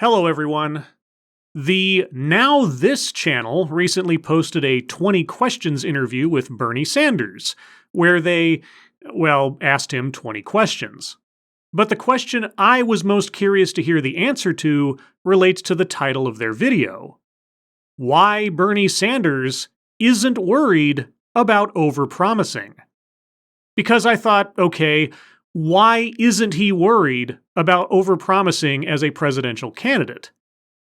Hello, everyone. The Now This channel recently posted a 20 questions interview with Bernie Sanders, where they, asked him 20 questions. But the question I was most curious to hear the answer to relates to the title of their video. Why Bernie Sanders isn't worried about overpromising. Because I thought, okay, why isn't he worried about overpromising as a presidential candidate?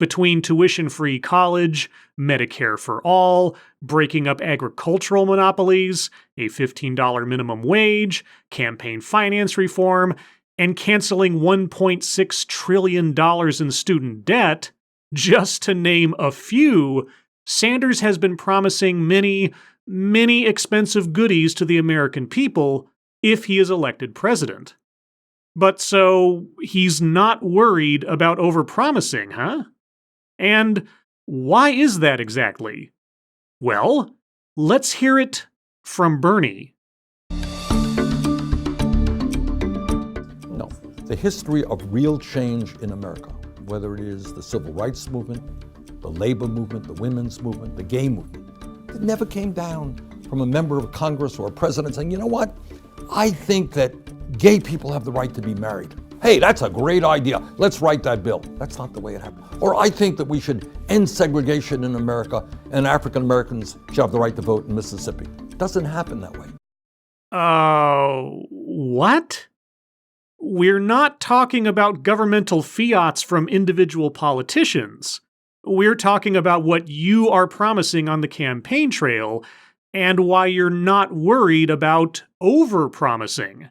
Between tuition-free college, Medicare for all, breaking up agricultural monopolies, a $15 minimum wage, campaign finance reform, and canceling $1.6 trillion in student debt, just to name a few, Sanders has been promising many, many expensive goodies to the American people if he is elected president. But so he's not worried about overpromising, huh? And why is that exactly? Well, let's hear it from Bernie. No, the history of real change in America, whether it is the civil rights movement, the labor movement, the women's movement, the gay movement, it never came down from a member of Congress or a president saying, you know what, I think that gay people have the right to be married. Hey, that's a great idea. Let's write that bill. That's not the way it happened. Or I think that we should end segregation in America and African Americans should have the right to vote in Mississippi. It doesn't happen that way. What? We're not talking about governmental fiats from individual politicians. We're talking about what you are promising on the campaign trail and why you're not worried about over-promising.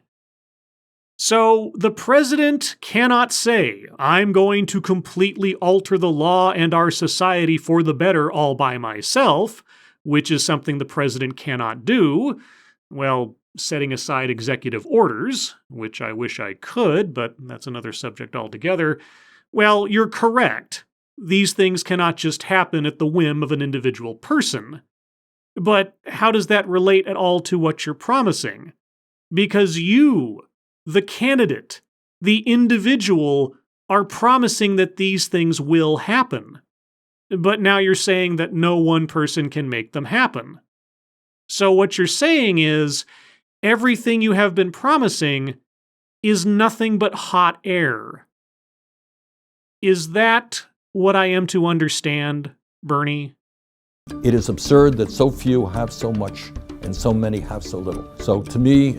So, the president cannot say, I'm going to completely alter the law and our society for the better all by myself, which is something the president cannot do. Well, setting aside executive orders, which I wish I could, but that's another subject altogether. Well, you're correct. These things cannot just happen at the whim of an individual person. But how does that relate at all to what you're promising? Because you, the candidate, the individual, are promising that these things will happen. But now you're saying that no one person can make them happen. So what you're saying is, everything you have been promising is nothing but hot air. Is that what I am to understand, Bernie? It is absurd that so few have so much and so many have so little. So to me,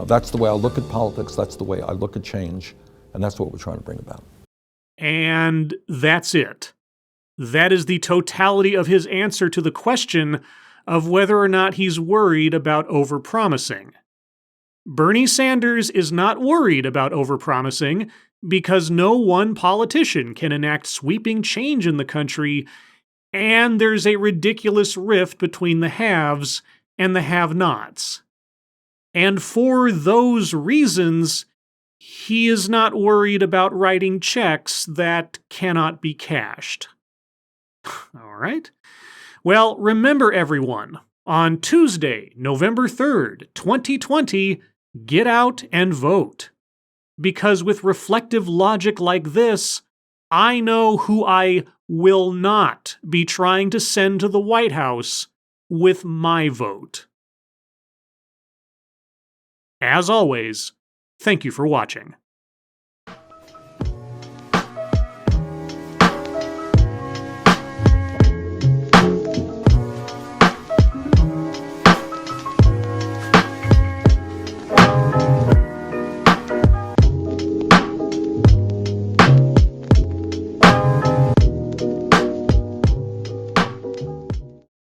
that's the way I look at politics, that's the way I look at change, and that's what we're trying to bring about. And that's it. That is the totality of his answer to the question of whether or not he's worried about overpromising. Bernie Sanders is not worried about overpromising because no one politician can enact sweeping change in the country, and there's a ridiculous rift between the haves and the have-nots. And for those reasons, he is not worried about writing checks that cannot be cashed. All right. Well, remember everyone, on Tuesday, November 3rd, 2020, get out and vote. Because with reflective logic like this, I know who I will not be trying to send to the White House with my vote. As always, thank you for watching.